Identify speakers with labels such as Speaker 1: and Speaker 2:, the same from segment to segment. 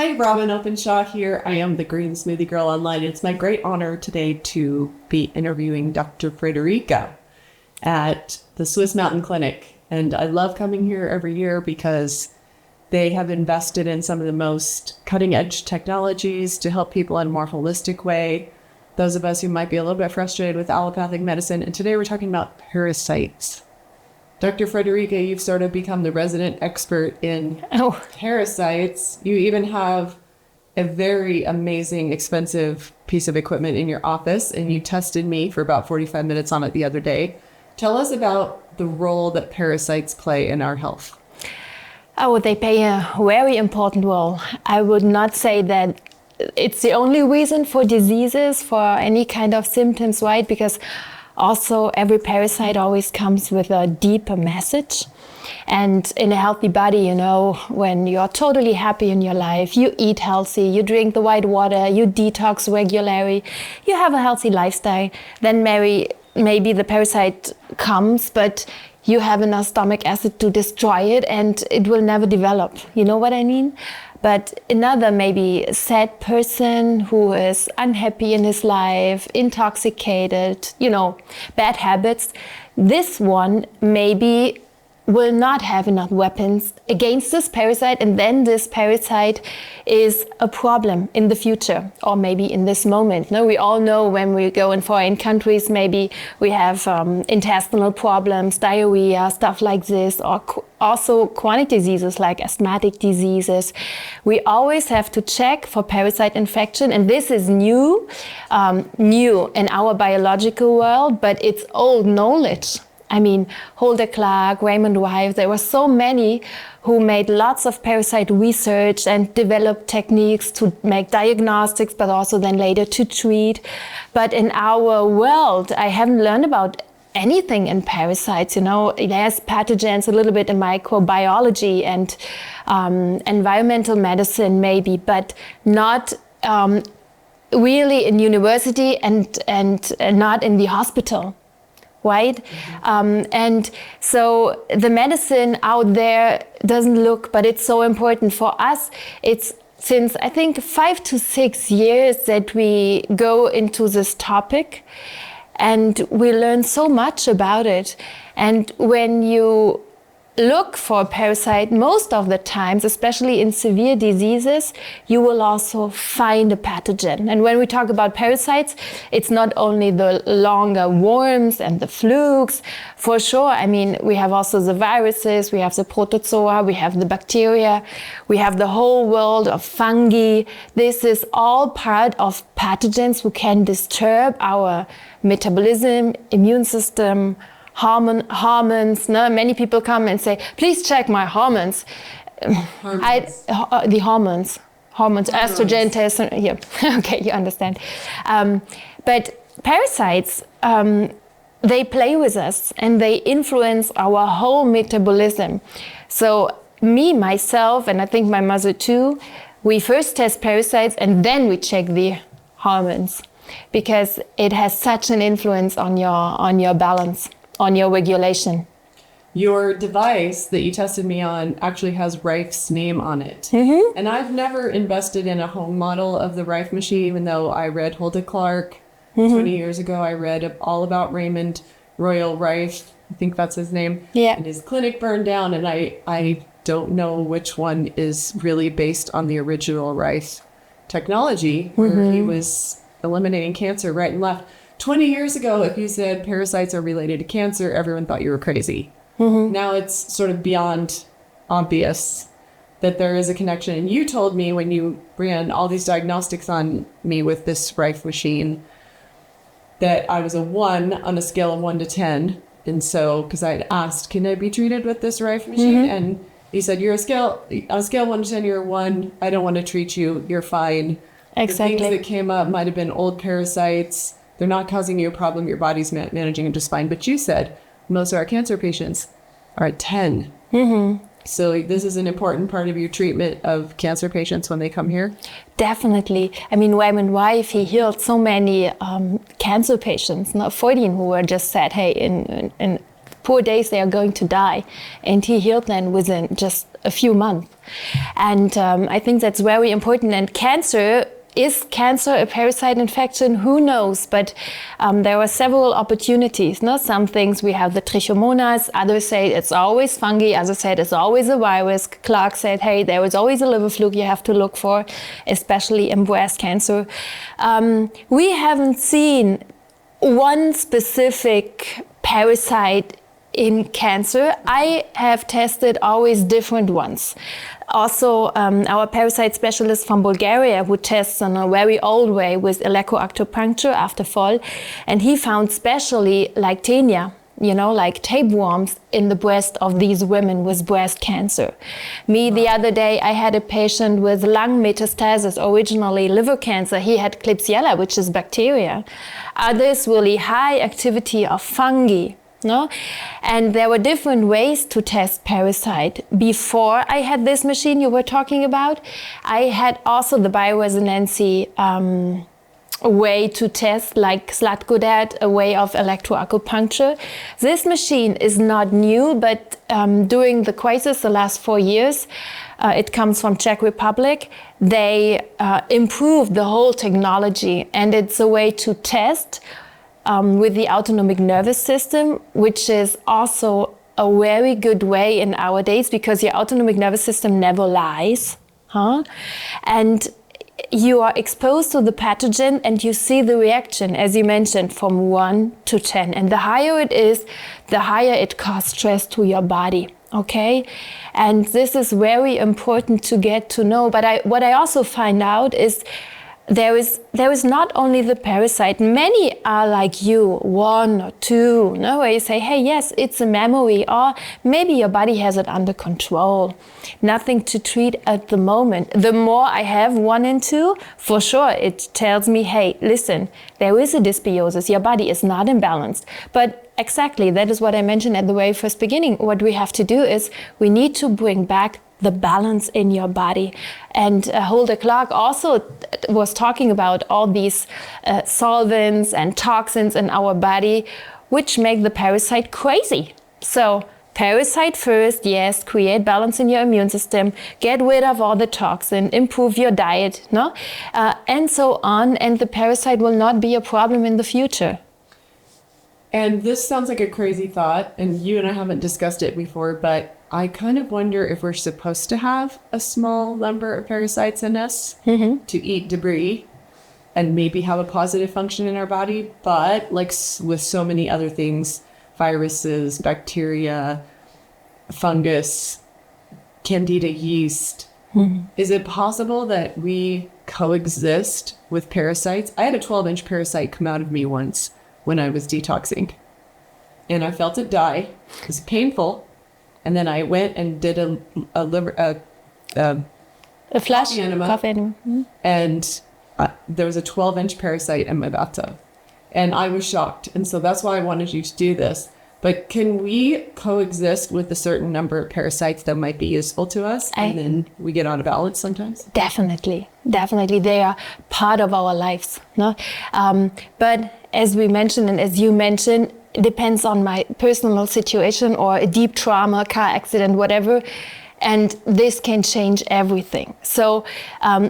Speaker 1: Hi, Robyn Openshaw here. I am the Green Smoothie Girl online. It's my great honor today to be interviewing Dr. Friderike at the Swissmountainclinic. And I love coming here every year because they have invested in some of the most cutting-edge technologies to help people in a more holistic way. Those of us who might be a little bit frustrated with allopathic medicine. And today we're talking about parasites. Dr. Friderike, you've sort of become the resident expert in parasites. You even have a very amazing, expensive piece of equipment in your office, and you tested me for about 45 minutes on it the other day. Tell us about the role that parasites play in our health.
Speaker 2: Oh, they play a very important role. I would not say that it's the only reason for diseases, for any kind of symptoms, right? Because also, every parasite always comes with a deeper message. And in a healthy body, you know, when you're totally happy in your life, you eat healthy, you drink the right water, you detox regularly, you have a healthy lifestyle, then maybe the parasite comes, but you have enough stomach acid to destroy it and it will never develop. You know what I mean? But another maybe sad person who is unhappy in his life, intoxicated, you know, bad habits, this one maybe will not have enough weapons against this parasite, and then this parasite is a problem in the future or maybe in this moment. No, we all know when we go in foreign countries, maybe we have intestinal problems, diarrhea, stuff like this, or also chronic diseases like asthmatic diseases. We always have to check for parasite infection, and this is new in our biological world, but it's old knowledge. I mean, Holder Clark, Raymond Rife, there were so many who made lots of parasite research and developed techniques to make diagnostics, but also then later to treat. But in our world, I haven't learned about anything in parasites. You know, there's pathogens a little bit in microbiology and environmental medicine maybe, but not really in university and not in the hospital. Right? And so the medicine out there doesn't look, but it's so important for us. It's since I think 5 to 6 years that we go into this topic and we learn so much about it. And when you look for a parasite, most of the times, especially in severe diseases, you will also find a pathogen. And when we talk about parasites, it's not only the longer worms and the flukes, for sure. I mean, we have also the viruses, we have the protozoa, we have the bacteria, we have the whole world of fungi. This is all part of pathogens who can disturb our metabolism, immune system, hormones. No? Many people come and say, please check my hormones. The hormones, estrogen, testosterone. Yeah. Okay, you understand. But parasites, they play with us and they influence our whole metabolism. So myself, and I think my mother too, we first test parasites and then we check the hormones because it has such an influence on your balance, on your regulation.
Speaker 1: Your device that you tested me on actually has Rife's name on it. Mm-hmm. And I've never invested in a home model of the Rife machine, even though I read Holder Clark 20 years ago. I read all about Raymond Royal Rife, I think that's his name.
Speaker 2: Yeah.
Speaker 1: And his clinic burned down, and I don't know which one is really based on the original Rife technology, where he was eliminating cancer right and left. 20 years ago, if you said parasites are related to cancer, everyone thought you were crazy. Mm-hmm. Now it's sort of beyond obvious that there is a connection. And you told me when you ran all these diagnostics on me with this Rife machine that I was a 1 on a scale of 1 to 10. And so, because I had asked, can I be treated with this Rife machine? Mm-hmm. And you said, on a scale of 1 to 10, you're a 1. I don't want to treat you. You're fine.
Speaker 2: Exactly.
Speaker 1: The things that came up might have been old parasites. They're not causing you a problem. Your body's managing it just fine. But you said most of our cancer patients are at 10. Mm-hmm. So this is an important part of your treatment of cancer patients when they come here?
Speaker 2: Definitely. I mean, Raymond Rife, he healed so many cancer patients, 14 who were just said, hey, in 4 days they are going to die. And he healed them within just a few months. And I think that's very important. And is cancer a parasite infection? Who knows? But there are several opportunities. No? Some things we have the trichomonas, others say it's always fungi, others said it's always a virus. Clark said, hey, there is always a liver fluke you have to look for, especially in breast cancer. We haven't seen one specific parasite in cancer. I have tested always different ones. Also, our parasite specialist from Bulgaria who tests in a very old way with electroacupuncture after fall, and he found especially like tinea, like tapeworms in the breast of these women with breast cancer. The other day, I had a patient with lung metastasis, originally liver cancer. He had Klebsiella, which is bacteria. Others really high activity of fungi. No? And there were different ways to test parasite. Before I had this machine you were talking about, I had also the bioresonancy way to test, like Slatko, a way of electroacupuncture. This machine is not new, but during the crisis, the last 4 years, it comes from Czech Republic, they improved the whole technology, and it's a way to test with the autonomic nervous system, which is also a very good way in our days because your autonomic nervous system never lies. And you are exposed to the pathogen and you see the reaction, as you mentioned, from 1 to 10. And the higher it is, the higher it causes stress to your body. Okay? And this is very important to get to know. But what I also find out is there is not only the parasite. Many are like you, 1 or 2, where you say, hey, yes, it's a memory, or maybe your body has it under control. Nothing to treat at the moment. The more I have 1 and 2, for sure, it tells me, hey, listen, there is a dysbiosis. Your body is not imbalanced. But exactly, that is what I mentioned at the very first beginning. What we have to do is we need to bring back the balance in your body. And Hulda Clark also was talking about all these solvents and toxins in our body, which make the parasite crazy. So parasite first, yes, create balance in your immune system, get rid of all the toxin, improve your diet, and so on. And the parasite will not be a problem in the future.
Speaker 1: And this sounds like a crazy thought, and you and I haven't discussed it before, but I kind of wonder if we're supposed to have a small number of parasites in us to eat debris and maybe have a positive function in our body. But like with so many other things, viruses, bacteria, fungus, candida yeast, is it possible that we coexist with parasites? I had a 12-inch parasite come out of me once when I was detoxing, and I felt it die. It was painful. And then I went and did a
Speaker 2: flash
Speaker 1: coffee enema. And there was a 12-inch parasite in my bathtub. And I was shocked. And so that's why I wanted you to do this. But can we coexist with a certain number of parasites that might be useful to us? And then we get out of balance sometimes?
Speaker 2: Definitely. They are part of our lives. No? But as we mentioned, and as you mentioned, it depends on my personal situation or a deep trauma, car accident, whatever. And this can change everything. So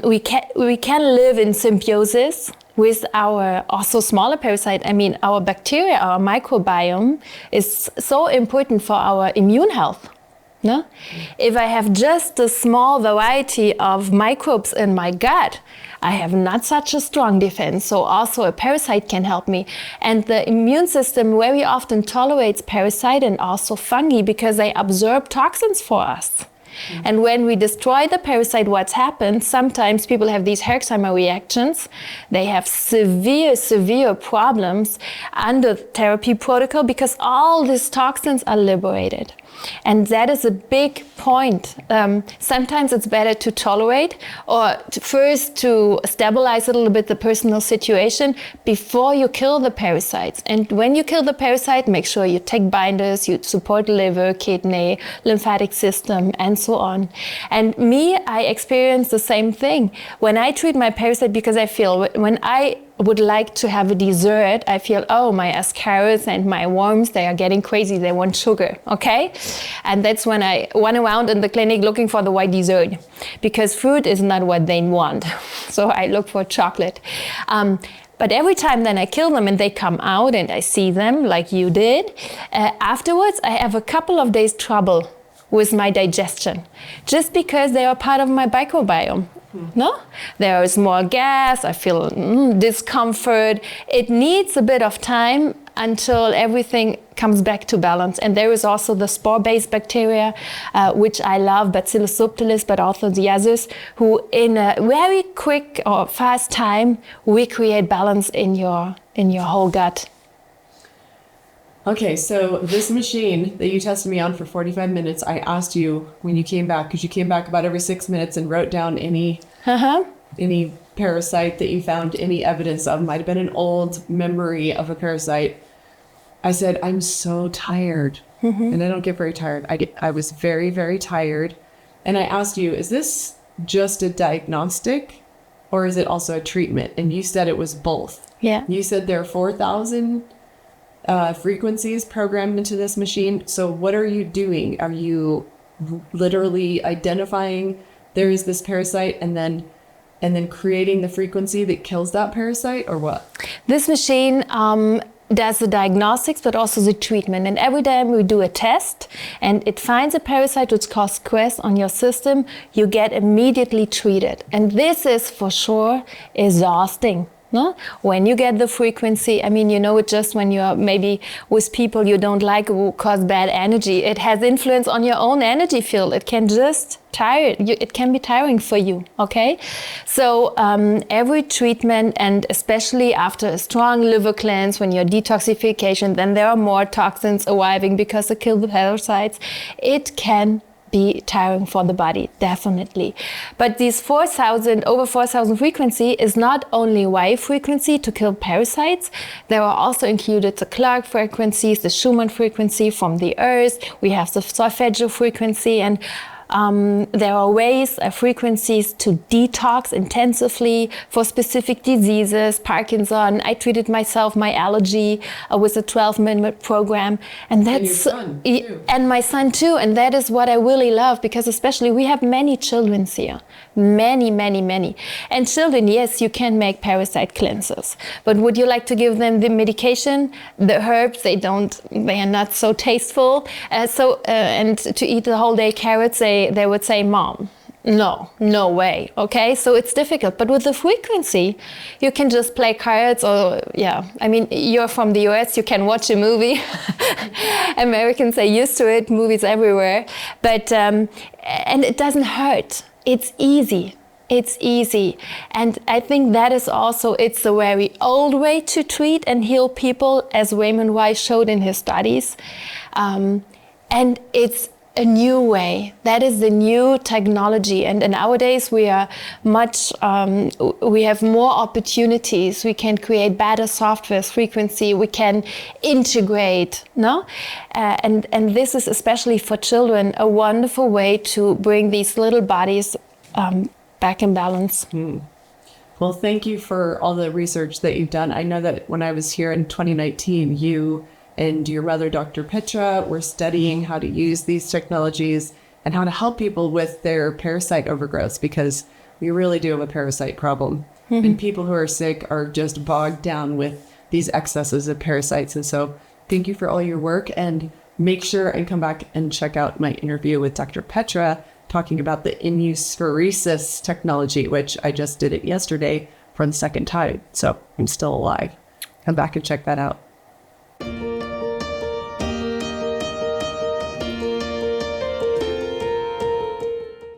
Speaker 2: we can live in symbiosis with our also smaller parasite. I mean, our bacteria, our microbiome is so important for our immune health. No? If I have just a small variety of microbes in my gut, I have not such a strong defense. So also a parasite can help me. And the immune system very often tolerates parasite and also fungi because they absorb toxins for us. And when we destroy the parasite, what's happened, sometimes people have these Herxheimer reactions. They have severe problems under therapy protocol because all these toxins are liberated. And that is a big point. Sometimes it's better to tolerate or first to stabilize a little bit the personal situation before you kill the parasites. And when you kill the parasite, make sure you take binders, you support liver, kidney, lymphatic system, and so on. And I experience the same thing. When I treat my parasite, because I feel when would like to have a dessert, I feel, oh, my ascaris and my worms, they are getting crazy. They want sugar, okay? And that's when I went around in the clinic looking for the white dessert, because fruit is not what they want. So I look for chocolate. But every time then I kill them and they come out and I see them like you did, afterwards I have a couple of days trouble with my digestion, just because they are part of my microbiome. No, there is more gas, I feel discomfort. It needs a bit of time until everything comes back to balance. And there is also the spore-based bacteria, which I love, Bacillus subtilis, but also the others, who in a very quick or fast time recreate balance in your whole gut.
Speaker 1: Okay, so this machine that you tested me on for 45 minutes, I asked you when you came back, because you came back about every 6 minutes and wrote down any parasite that you found any evidence of. Might have been an old memory of a parasite. I said, I'm so tired. And I don't get very tired. I was very, very tired. And I asked you, is this just a diagnostic or is it also a treatment? And you said it was both.
Speaker 2: Yeah.
Speaker 1: You said there are 4,000 frequencies programmed into this machine. So what are you doing? Are you literally identifying there is this parasite and then creating the frequency that kills that parasite, or what?
Speaker 2: This machine does the diagnostics, but also the treatment. And every time we do a test and it finds a parasite which causes stress on your system, you get immediately treated. And this is for sure exhausting. No? When you get the frequency, I mean, you know it just when you're maybe with people you don't like who cause bad energy. It has influence on your own energy field. It can just tire you. It can be tiring for you, okay? So every treatment, and especially after a strong liver cleanse, when you're detoxification, then there are more toxins arriving because they kill the parasites. It can be tiring for the body, definitely. But these over 4,000 frequency is not only Rife frequency to kill parasites, there are also included the Clark frequencies, the Schumann frequency from the earth, we have the solfeggio frequency, and there are ways, frequencies to detox intensively for specific diseases, Parkinson. I treated myself, my allergy with a 12-minute program. And that's,
Speaker 1: and your son, too.
Speaker 2: And my son too. And that is what I really love, because especially we have many children here. Many. And children, yes, you can make parasite cleanses. But would you like to give them the medication? The herbs, they are not so tasteful. And to eat the whole day carrots, they would say, Mom, no way, okay? So it's difficult. But with the frequency, you can just play cards or, I mean, you're from the US, you can watch a movie. Americans are used to it, movies everywhere. But, and it doesn't hurt. It's easy. And I think that is also, it's a very old way to treat and heal people, as Raymond Weiss showed in his studies. And it's a new way. That is the new technology. And nowadays we are we have more opportunities. We can create better software frequency. We can integrate, no? And this is especially for children a wonderful way to bring these little bodies back in balance.
Speaker 1: Well, thank you for all the research that you've done. I know that when I was here in 2019, you and your mother, Dr. Petra, were studying how to use these technologies and how to help people with their parasite overgrowths, because we really do have a parasite problem. And people who are sick are just bogged down with these excesses of parasites. And so thank you for all your work, and make sure and come back and check out my interview with Dr. Petra talking about the immunophoresis technology, which I just did it yesterday for the second time. So I'm still alive. Come back and check that out.